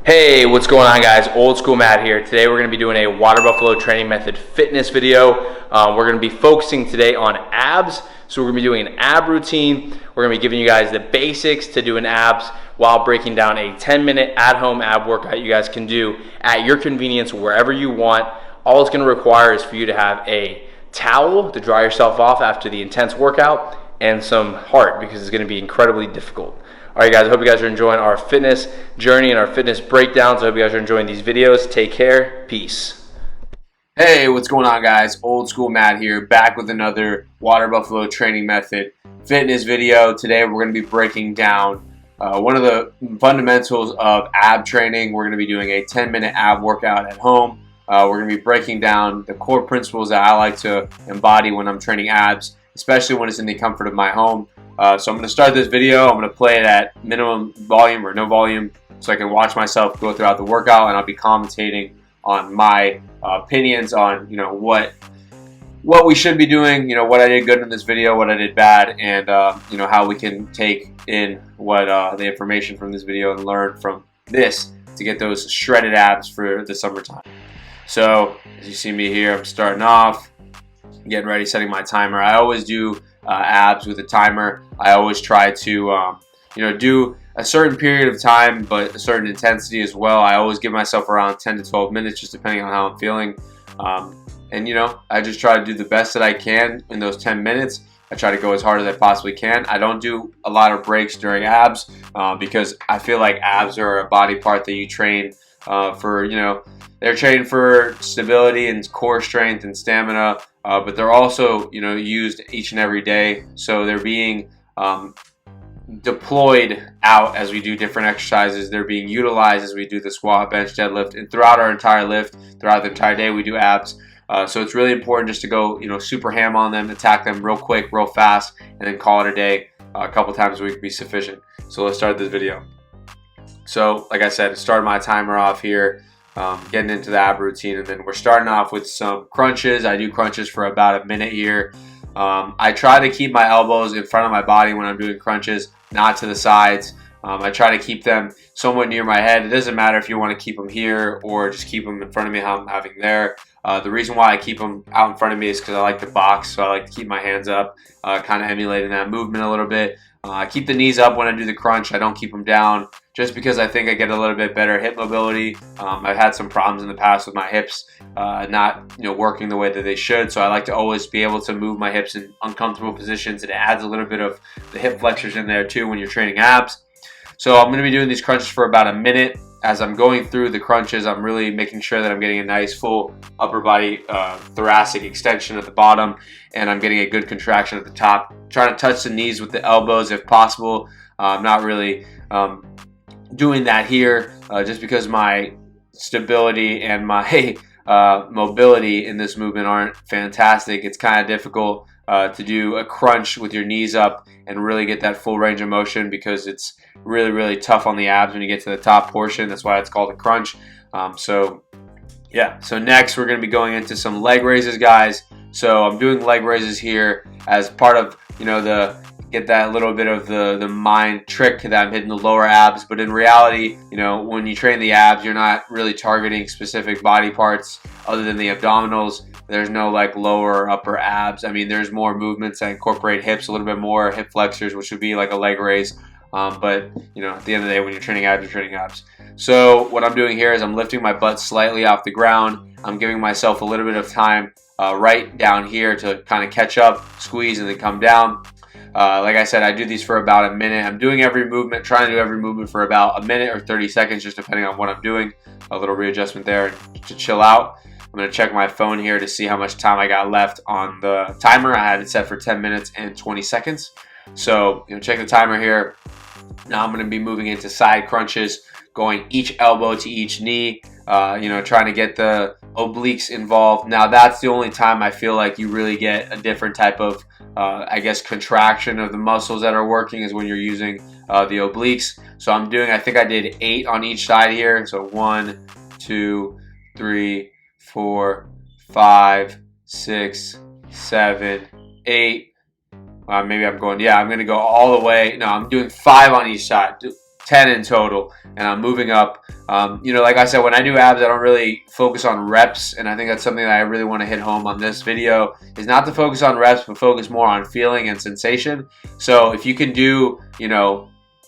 Hey, what's going on, guys? Old School Matt here. Today we're going to be doing a water buffalo training method fitness video. We're going to be focusing today on abs. So we're going to be doing an ab routine. We're going to be giving you guys the basics to doing abs while breaking down a 10-minute at-home ab workout you guys can do at your convenience wherever you want. All it's going to require is for you to have a towel to dry yourself off after the intense workout and some heart, because it's going to be incredibly difficult. All right, guys, I hope you guys are enjoying our fitness journey and our fitness breakdowns. I hope you guys are enjoying these videos. Take care. Peace. Hey, what's going on, guys? Old School Matt here, back with another water buffalo training method fitness video. Today we're going to be breaking down one of the fundamentals of ab training. We're going to be doing a 10-minute ab workout at home. We're going to be breaking down the core principles that I like to embody when I'm training abs, especially when it's in the comfort of my home. So I'm going to start this video. I'm going to play it at minimum volume or no volume so I can watch myself go throughout the workout, and I'll be commentating on my opinions on what we should be doing, what I did good in this video, what I did bad, and how we can take in what the information from this video and learn from this to get those shredded abs for the summertime. So as you see me here, I'm starting off, getting ready, setting my timer. I always do abs with a timer. I always try to do a certain period of time, but a certain intensity as well. I always give myself around 10 to 12 minutes, just depending on how I'm feeling. I just try to do the best that I can in those 10 minutes. I try to go as hard as I possibly can. I don't do a lot of breaks during abs because I feel like abs are a body part that you train for, they're trained for stability and core strength and stamina, but they're also, used each and every day. So they're being deployed out as we do different exercises. They're being utilized as we do the squat, bench, deadlift, and throughout our entire lift, throughout the entire day, we do abs. So it's really important just to go, super ham on them, attack them real quick, real fast, and then call it a day. A couple times a week would be sufficient. So let's start this video. So like I said, started my timer off here, getting into the ab routine, and then we're starting off with some crunches. I do crunches for about a minute here. I try to keep my elbows in front of my body when I'm doing crunches, not to the sides. I try to keep them somewhat near my head. It doesn't matter if you want to keep them here or just keep them in front of me how I'm having there. The reason why I keep them out in front of me is because I like to box, so I like to keep my hands up, kind of emulating that movement a little bit. I keep the knees up when I do the crunch. I don't keep them down just because I think I get a little bit better hip mobility. I've had some problems in the past with my hips not working the way that they should, so I like to always be able to move my hips in uncomfortable positions, and it adds a little bit of the hip flexors in there too when you're training abs. So I'm going to be doing these crunches for about a minute. As I'm going through the crunches, I'm really making sure that I'm getting a nice full upper body thoracic extension at the bottom, and I'm getting a good contraction at the top. Trying to touch the knees with the elbows if possible. I'm not really doing that here just because my stability and my mobility in this movement aren't fantastic. It's kind of difficult to do a crunch with your knees up and really get that full range of motion, because it's really, really tough on the abs when you get to the top portion. That's why it's called a crunch. So next we're going to be going into some leg raises, guys. So I'm doing leg raises here as part of get that little bit of the mind trick that I'm hitting the lower abs. But in reality, when you train the abs, you're not really targeting specific body parts other than the abdominals. There's no lower or upper abs. I mean, there's more movements that incorporate hips a little bit more, hip flexors, which would be like a leg raise. But at the end of the day, when you're training abs, you're training abs. So what I'm doing here is I'm lifting my butt slightly off the ground. I'm giving myself a little bit of time right down here to kind of catch up, squeeze, and then come down. Like I said, I do these for about a minute. I'm doing every movement, trying to do every movement for about a minute or 30 seconds, just depending on what I'm doing. A little readjustment there to chill out. I'm going to check my phone here to see how much time I got left on the timer. I had it set for 10 minutes and 20 seconds. So, check the timer here. Now I'm going to be moving into side crunches, going each elbow to each knee, trying to get the obliques involved. Now that's the only time I feel like you really get a different type of, contraction of the muscles that are working, is when you're using the obliques. So I think I did 8 on each side here. So 1, 2, 3, 4, 5, 6, 7, 8. Maybe I'm going to go all the way. No, I'm doing 5 on each side. 10 in total, and I'm moving up. Like I said, when I do abs, I don't really focus on reps, and I think that's something that I really want to hit home on this video, is not to focus on reps, but focus more on feeling and sensation. So if you can do,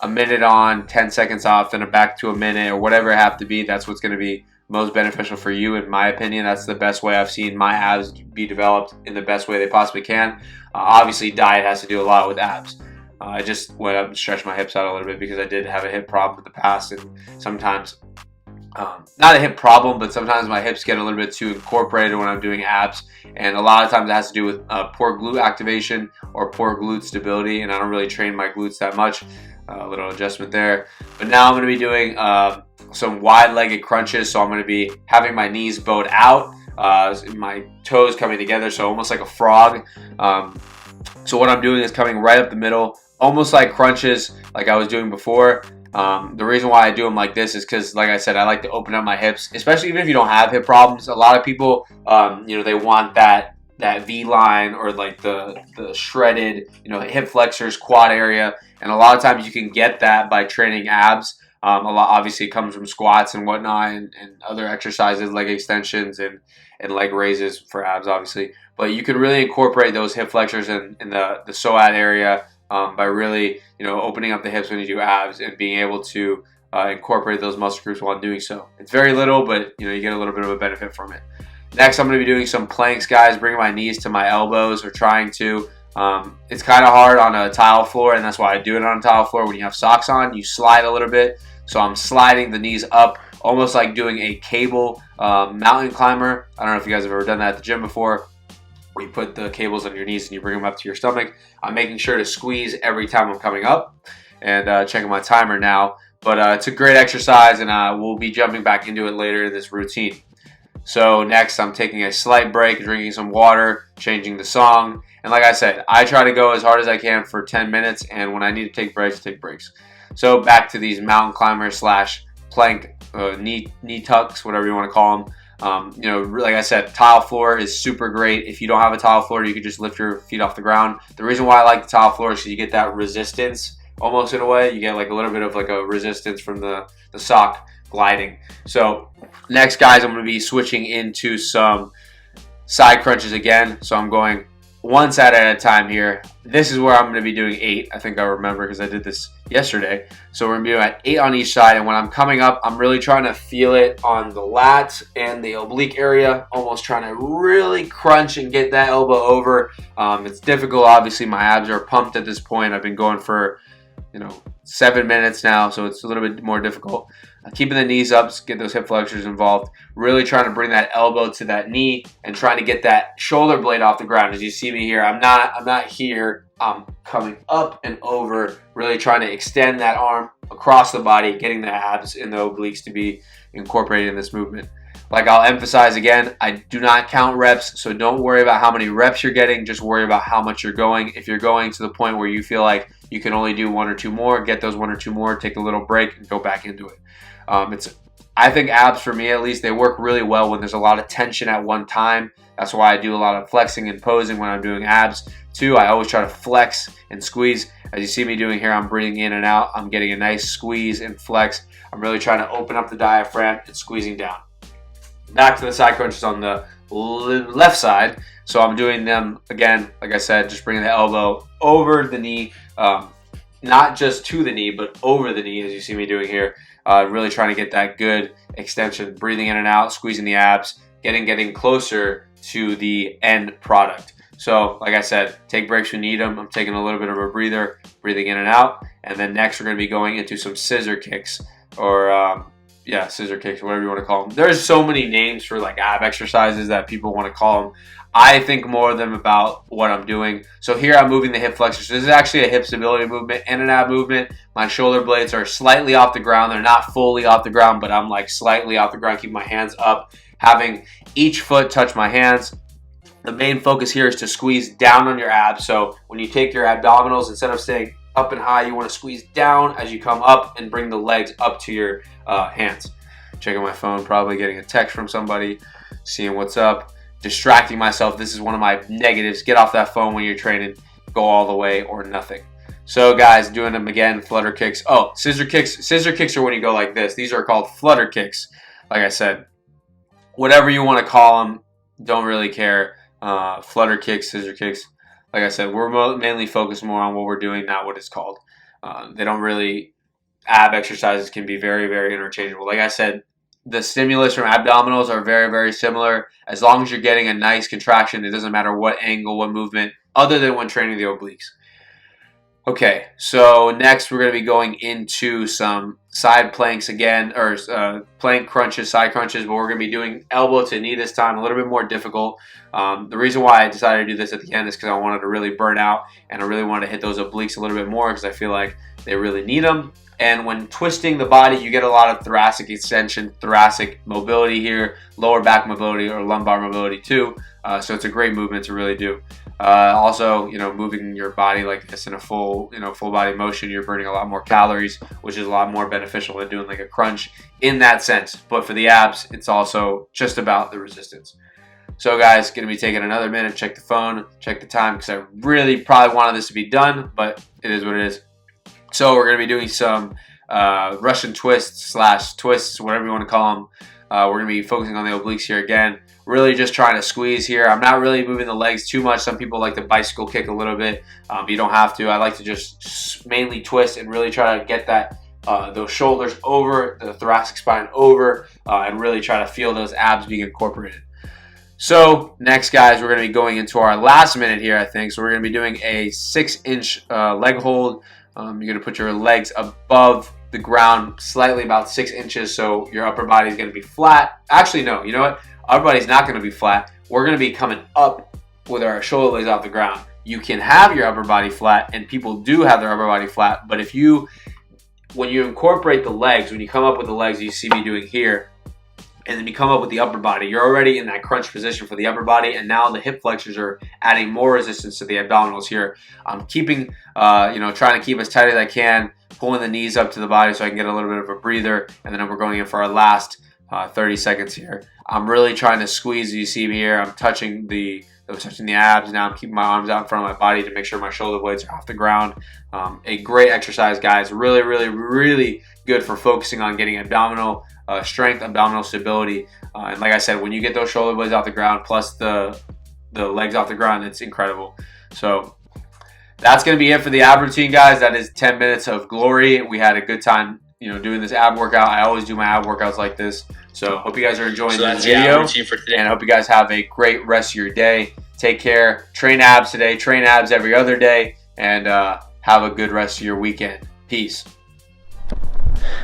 a minute on, 10 seconds off, then back to a minute, or whatever it have to be, that's what's going to be most beneficial for you, in my opinion. That's the best way I've seen my abs be developed in the best way they possibly can. Obviously, diet has to do a lot with abs. I just went up and stretched my hips out a little bit because I did have a hip problem in the past, and sometimes, not a hip problem, but sometimes my hips get a little bit too incorporated when I'm doing abs, and a lot of times it has to do with poor glute activation or poor glute stability, and I don't really train my glutes that much. A little adjustment there. But now I'm going to be doing some wide-legged crunches, so I'm going to be having my knees bowed out, my toes coming together, so almost like a frog. So what I'm doing is coming right up the middle, almost like crunches like I was doing before. The reason why I do them like this is because, like I said, I like to open up my hips, especially even if you don't have hip problems. A lot of people, they want that V line, or like the shredded, hip flexors, quad area, and a lot of times you can get that by training abs. Obviously it comes from squats and whatnot, and other exercises, leg extensions and leg raises for abs, obviously. But you can really incorporate those hip flexors in the psoas area by really, opening up the hips when you do abs, and being able to incorporate those muscle groups while doing so. It's very little, but you get a little bit of a benefit from it. Next, I'm going to be doing some planks, guys, bringing my knees to my elbows, or trying to. It's kind of hard on a tile floor, and that's why I do it on a tile floor. When you have socks on, you slide a little bit. So I'm sliding the knees up, almost like doing a cable mountain climber. I don't know if you guys have ever done that at the gym before, where you put the cables on your knees and you bring them up to your stomach. I'm making sure to squeeze every time I'm coming up, and checking my timer now. But it's a great exercise, and we'll be jumping back into it later in this routine. So next, I'm taking a slight break, drinking some water, changing the song. And like I said, I try to go as hard as I can for 10 minutes, and when I need to take breaks, take breaks. So back to these mountain climbers / plank, knee tucks, whatever you want to call them. Like I said, tile floor is super great. If you don't have a tile floor, you can just lift your feet off the ground. The reason why I like the tile floor is because you get that resistance, almost in a way. You get like a little bit of like a resistance from the sock gliding. So next, guys, I'm going to be switching into some side crunches again. So I'm going one set at a time here. This is where I'm going to be doing 8. I think I remember because I did this yesterday. So we're going to be at 8 on each side, and when I'm coming up, I'm really trying to feel it on the lats and the oblique area, almost trying to really crunch and get that elbow over. It's difficult. Obviously, my abs are pumped at this point. I've been going for 7 minutes now, so it's a little bit more difficult. Keeping the knees up, get those hip flexors involved. Really trying to bring that elbow to that knee and trying to get that shoulder blade off the ground. As you see me here, I'm not here. I'm coming up and over, really trying to extend that arm across the body, getting the abs and the obliques to be incorporated in this movement. Like I'll emphasize again, I do not count reps, so don't worry about how many reps you're getting. Just worry about how much you're going. If you're going to the point where you feel like you can only do 1 or 2 more, get those 1 or 2 more, take a little break, and go back into it. I think abs, for me at least, they work really well when there's a lot of tension at one time. That's why I do a lot of flexing and posing when I'm doing abs. 2, I always try to flex and squeeze. As you see me doing here, I'm breathing in and out. I'm getting a nice squeeze and flex. I'm really trying to open up the diaphragm and squeezing down. Back to the side crunches on the left side. So I'm doing them again, like I said, just bringing the elbow over the knee, not just to the knee, but over the knee, as you see me doing here. Really trying to get that good extension, breathing in and out, squeezing the abs, getting closer to the end product. So like I said, take breaks when you need them. I'm taking a little bit of a breather, breathing in and out. And then next we're going to be going into some scissor kicks, or scissor kicks, whatever you want to call them. There's so many names for like ab exercises that people want to call them. I think more of them about what I'm doing. So here I'm moving the hip flexors. So this is actually a hip stability movement and an ab movement. My shoulder blades are slightly off the ground. They're not fully off the ground, but I'm like slightly off the ground, keeping my hands up, having each foot touch my hands. The main focus here is to squeeze down on your abs. So when you take your abdominals, instead of staying up and high, you want to squeeze down as you come up and bring the legs up to your hands. Checking my phone, probably getting a text from somebody, seeing what's up. Distracting myself. This is one of my negatives. Get off that phone when you're training. Go all the way or nothing. So guys, doing them again, flutter kicks. Oh, scissor kicks. Scissor kicks are when you go like this. These are called flutter kicks. Like I said, whatever you want to call them, don't really care. Flutter kicks, scissor kicks. Like I said, we're mainly focused more on what we're doing, not what it's called. They don't really, ab exercises can be very, very interchangeable. Like I said, the stimulus from abdominals are very, very similar. As long as you're getting a nice contraction, it doesn't matter what angle, what movement, other than when training the obliques. Okay, so next we're going to be going into some side planks again, or plank crunches, side crunches, but we're going to be doing elbow to knee this time, a little bit more difficult. The reason why I decided to do this at the end is because I wanted to really burn out, and I really wanted to hit those obliques a little bit more because I feel like they really need them. And when twisting the body, you get a lot of thoracic extension, thoracic mobility here, lower back mobility or lumbar mobility too. So it's a great movement to really do. Also, moving your body like this in a full body motion, you're burning a lot more calories, which is a lot more beneficial than doing like a crunch in that sense. But for the abs, it's also just about the resistance. So guys, going to be taking another minute, check the phone, check the time, because I really probably wanted this to be done, but it is what it is. So we're going to be doing some Russian twists / twists, whatever you want to call them. We're going to be focusing on the obliques here again. Really just trying to squeeze here. I'm not really moving the legs too much. Some people like to bicycle kick a little bit. You don't have to. I like to just mainly twist and really try to get that those shoulders over, the thoracic spine over, and really try to feel those abs being incorporated. So next, guys, we're going to be going into our last minute here, I think. So we're going to be doing a 6-inch leg hold. You're going to put your legs above the ground, slightly about 6 inches, so your upper body is going to be flat. Actually, no, you know what? Our body's not going to be flat. We're going to be coming up with our shoulder blades off the ground. You can have your upper body flat, and people do have their upper body flat, but when you incorporate the legs, when you come up with the legs you see me doing here, and then you come up with the upper body, you're already in that crunch position for the upper body, and now the hip flexors are adding more resistance to the abdominals here. I'm keeping, trying to keep as tight as I can, pulling the knees up to the body so I can get a little bit of a breather, and then we're going in for our last 30 seconds here. I'm really trying to squeeze. You see me here. I'm touching the abs. Now I'm keeping my arms out in front of my body to make sure my shoulder blades are off the ground. A great exercise, guys. Really, really, really good for focusing on getting abdominal strength, abdominal stability. And like I said, when you get those shoulder blades off the ground plus the legs off the ground, it's incredible. So that's going to be it for the ab routine, guys. That is 10 minutes of glory. We had a good time, doing this ab workout. I always do my ab workouts like this. So hope you guys are enjoying this video. And I hope you guys have a great rest of your day. Take care. Train abs today. Train abs every other day. And have a good rest of your weekend. Peace.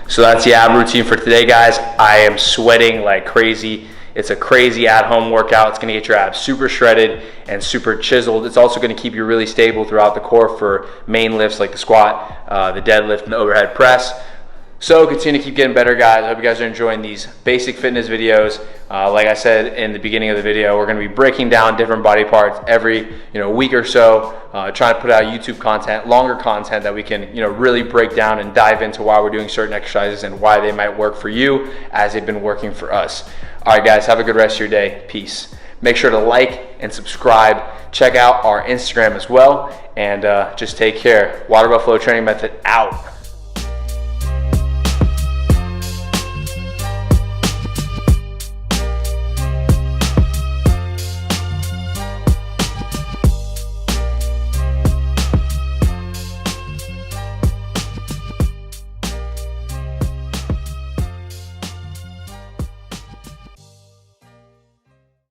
So that's the ab routine for today, guys. I am sweating like crazy. It's a crazy at-home workout. It's going to get your abs super shredded and super chiseled. It's also going to keep you really stable throughout the core for main lifts like the squat, the deadlift, and the overhead press. So continue to keep getting better, guys. I hope you guys are enjoying these basic fitness videos. Like I said in the beginning of the video, we're going to be breaking down different body parts every week or so, trying to put out YouTube content, longer content that we can really break down and dive into why we're doing certain exercises and why they might work for you as they've been working for us. All right, guys, have a good rest of your day. Peace. Make sure to like and subscribe. Check out our Instagram as well, and just take care. Water Buffalo Training Method out.